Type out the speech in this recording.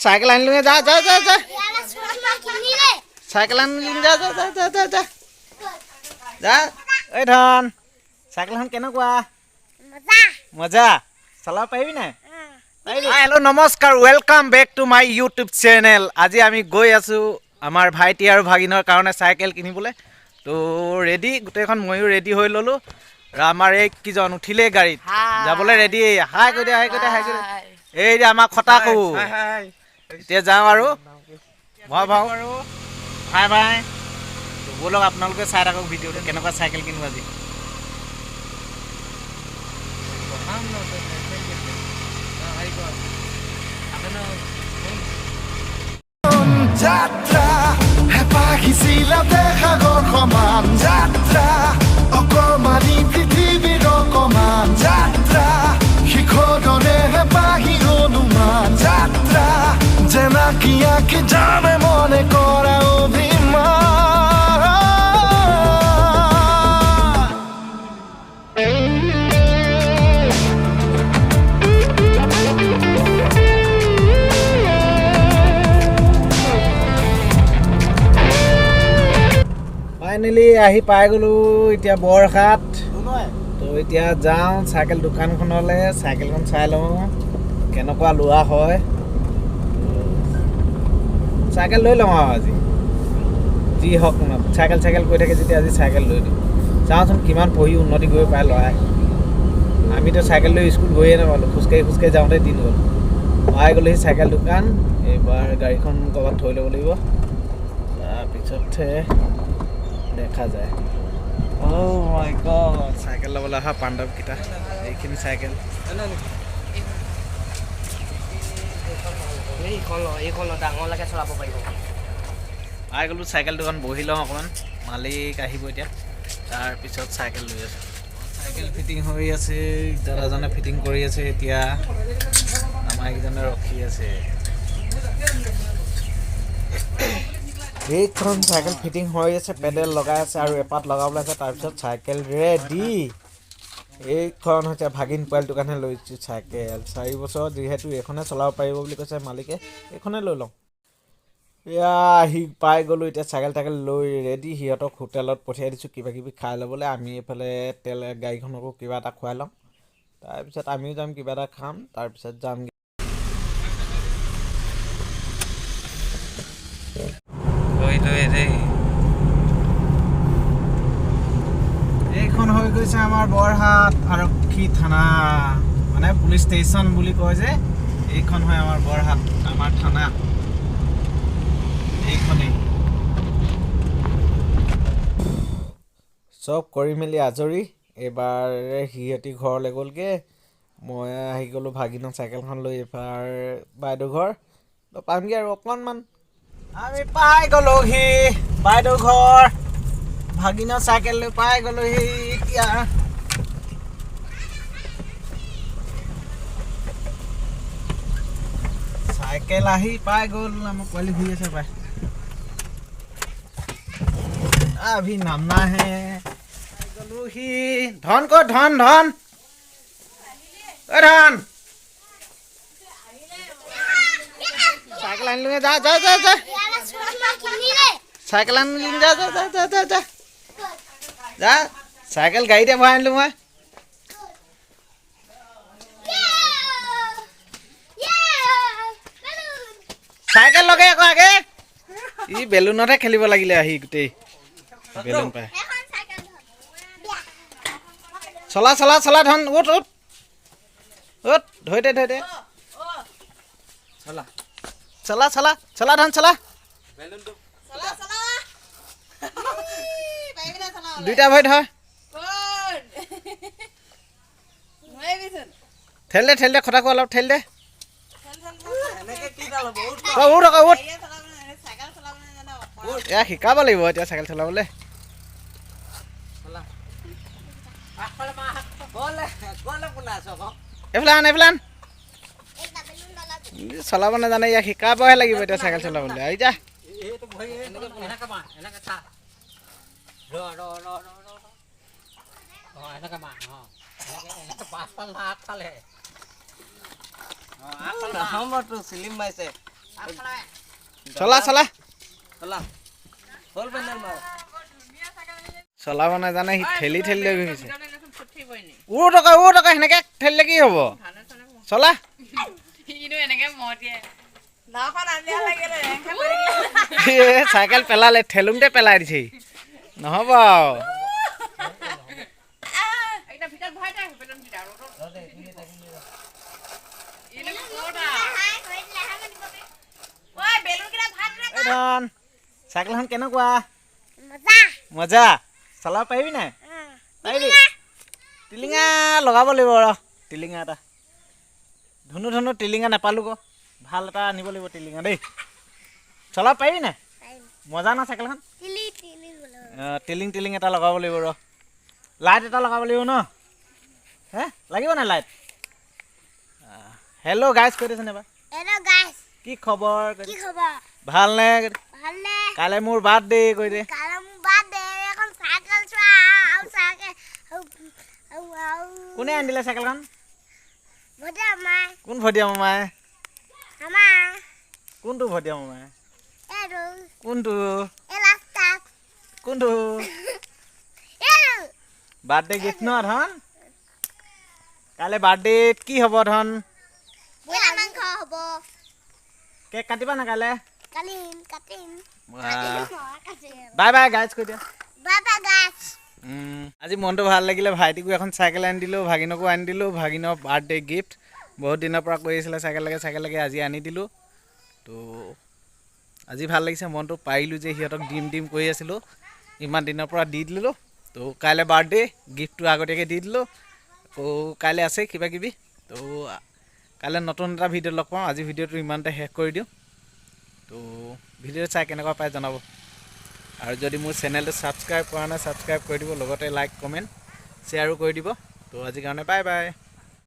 cycle आन लूँगे जा जा जा जा साइकिल आन जा जा जा जा जा जा जा ए धन साइकिलখন কেনেকুৱা মজা চলাব পাৰিবি নাই হেল্ল' নমস্কাৰ welcome back to my YouTube channel আজি আমি গৈ আছোঁ আমাৰ ভাইটি আৰু ভাগিনৰ কাৰণে চাইকেল কিনিবলৈ তো ৰেডি গোটেইখন ময়ো ৰেডি হৈ ল'লোঁ আৰু আমাৰ এই কিজন উঠিলেই গাড়ীত যাবলৈ ৰেডি হাই কৈ দিয়া হাই কৈ দিয়া হাই কৈ দিয়া এই যে আমাৰ খটাকো এতিয়া যাওঁ আৰু মই ভাওঁ আৰু ভাই ভাই ব'লক আপোনালোকে চাই থাকক ভিডিঅ'টো কেনেকুৱা চাইকেল কিনো আজি যাত্ৰা হেপাহিছিল দেখাগৰ সমান যাত্ৰা অকমানি পৃথিৱীৰ অকমান যাত্ৰা শিখৰৰে হেপাহি অনুমান যাত্ৰা জেনাকিয়াকে জানে মনে কৰা অভিমান ফাইনেলি আহি পাই গ'লোঁ এতিয়া বৰহাট তো এতিয়া যাওঁ চাইকেল দোকানখনলৈ চাইকেলখন চাই লওঁ কেনেকুৱা লোৱা হয় চাইকেল লৈ লওঁ আৰু আজি যি হওক চাইকেল কৈ থাকে যেতিয়া আজি চাইকেল লৈ দিওঁ চাওঁচোন কিমান পঢ়ি উন্নতি কৰিব পাৰে ল'ৰাই আমিতো চাইকেল লৈ স্কুল গৈয়ে নাপালোঁ খোজকাঢ়ি যাওঁতে দিন গ'ল পাই গ'লোহি চাইকেল দোকান এইবাৰ গাড়ীখন ক'ৰবাত থৈ ল'ব লাগিব তাৰপিছতহে দেখা যায় অ' মাই গড চাইকেল ল'বলৈ অহা পাণ্ডৱকেইটা এইখিনি চাইকেল ডাঙৰলৈকে চলাব পাৰিব পাই গ'লোঁ চাইকেল দোকান বহি লওঁ অকণমান মালিক আহিব এতিয়া তাৰপিছত চাইকেল লৈ আছোঁ চাইকেল ফিটিং হৈ আছে দাদাজনে ফিটিং কৰি আছে এতিয়া আমাৰ এইকেইজনে ৰখি আছে এইখন চাইকেল ফিটিং হৈ আছে পেডেল লগাই আছে আৰু এপাত লগাবলৈ আছে তাৰপিছত চাইকেল ৰেডি এইখন হৈছে ভাগিন পোৱালিটোৰ কাৰণে লৈছোঁ চাইকেল 4 বছৰ যিহেতু এইখনে চলাব পাৰিব বুলি কৈছে মালিকে এইখনে লৈ লওঁ এয়া আহি পাই গ'লোঁ এতিয়া চাইকেল লৈ ৰেডি সিহঁতক হোটেলত পঠিয়াই দিছোঁ কিবা কিবি খাই ল'বলৈ আমি এইফালে গাড়ীখনকো কিবা এটা খুৱাই ল'ম তাৰপিছত আমিও যাম কিবা এটা খাম তাৰপিছত যাম এইখন হৈ গৈছে আমাৰ বৰহাট আৰক্ষী থানা মানে পুলিচ ষ্টেচন বুলি কয় যে এইখন হয় আমাৰ বৰহাট আমাৰ থানা এইখনেই চব কৰি মেলি আজৰি এইবাৰ সিহঁতি ঘৰলৈ গ'লগৈ মই আহি গ'লোঁ ভাগিনৰ চাইকেলখন লৈ এইবাৰ বাইদেউ ঘৰ পামগৈ আৰু অকণমান আমি পাই গ'লোহি বাইদেউ ঘৰ ভাগিনৰ চাইকেল লৈ পাই গ'লোহি এতিয়া চাইকেল আহি পাই গ'ল আমাৰ পোৱালি ঘূৰি আছে পাই अभी नामना है गलूही धन को धन धन धन साइकिल आन लूँगे जा जा जा जा साइकिल आन लूँगे जा जा जा जा जा जा साइकिल गाड़ी दे भाई आन लूँ मैं साइकिल लगे को आगे इ बेलूनते खेलिब लागिले आही गुटेई बेलून पाए चला चला चला धन उठ उठ उठ धोई दे चला चला चला चला धन चला दुईटा भाई धर ठेल दे खटाको अलप ठेल दे उठ उठ या শিকাব লাগিব এতিয়া চাইকেল চলাবলৈ এইফালে আন চলাব নাজানে ইয়াক শিকাবহে লাগিব এতিয়া চাইকেল চলাবলৈ আহি যা চিলিম মাৰিছে চলা চলা চলা হ'ল পেণ্ডেল মাৰ চলাব নাজানে সি ঠেলি ঠেলি লৈ গৈছে ও টকা সেনেকে ঠেলিলে কি হ'ব চলা চাইকেল পেলালে ঠেলুংতে পেলাই দিছে নহ'ব ধন চাইকেলখন কেনেকুৱা মজা চলাব পাৰিবি নাই পাৰিবি টিলিঙা লগাব লাগিব ৰ টিলিঙা এটা ধুনু টিলিঙা নাপালোঁ ক ভাল এটা আনিব লাগিব টিলিঙা দেই চলাব পাৰিবি নাই মজা না চাইকেলখন টিলিং এটা লগাব লাগিব ৰ লাইট এটা লগাব লাগিব ন হে লাগিব নাই লাইট হেল্ল' গাইজ কৈ দিছেনে এবাৰ কি খবৰ ভালনে কাইলৈ মোৰ বাৰ্থডে কৈ দে কোনে আনি দিলে চাইকেলখন কোন ভদিয়া মামাই কোনটো ভদিয়া মামাই কোনটো বাৰ্থডে গিফ্ট ন ধন কাইলৈ বাৰ্থডেত কি হ'ব ধন কেক কাটিবা না কাইলৈ বাই বাই গাইজ কৈ দিয়া আজি মনটো ভাল লাগিলে ভাইটিকো এখন চাইকেল আনি দিলোঁ ভাগিনকো আনি দিলোঁ ভাগিনৰ বাৰ্থডে গিফ্ট বহুত দিনৰ পৰা কৈ আছিলে চাইকেল লাগে আজি আনি দিলোঁ তো আজি ভাল লাগিছে মনটো পাৰিলোঁ যে সিহঁতক দিম কৰি আছিলোঁ ইমান দিনৰ পৰা দি দিলোঁ তো কাইলৈ বাৰ্থডে গিফ্টটো আগতীয়াকৈ দি দিলোঁ আকৌ কাইলৈ আছে কিবা কিবি তো কাইলৈ নতুন এটা ভিডিঅ' লগ পাওঁ আজি ভিডিঅ'টো ইমানতে শেষ কৰি দিওঁ তো ভিডিঅ' চাই কেনেকুৱা পাই জনাব আৰু যদি মোৰ চেনেলটো ছাবস্ক্ৰাইব কৰা নাই ছাবস্ক্ৰাইব কৰি দিব লগতে লাইক কমেণ্ট শ্বেয়াৰো কৰি দিব তো আজিৰ কাৰণে বাই বাই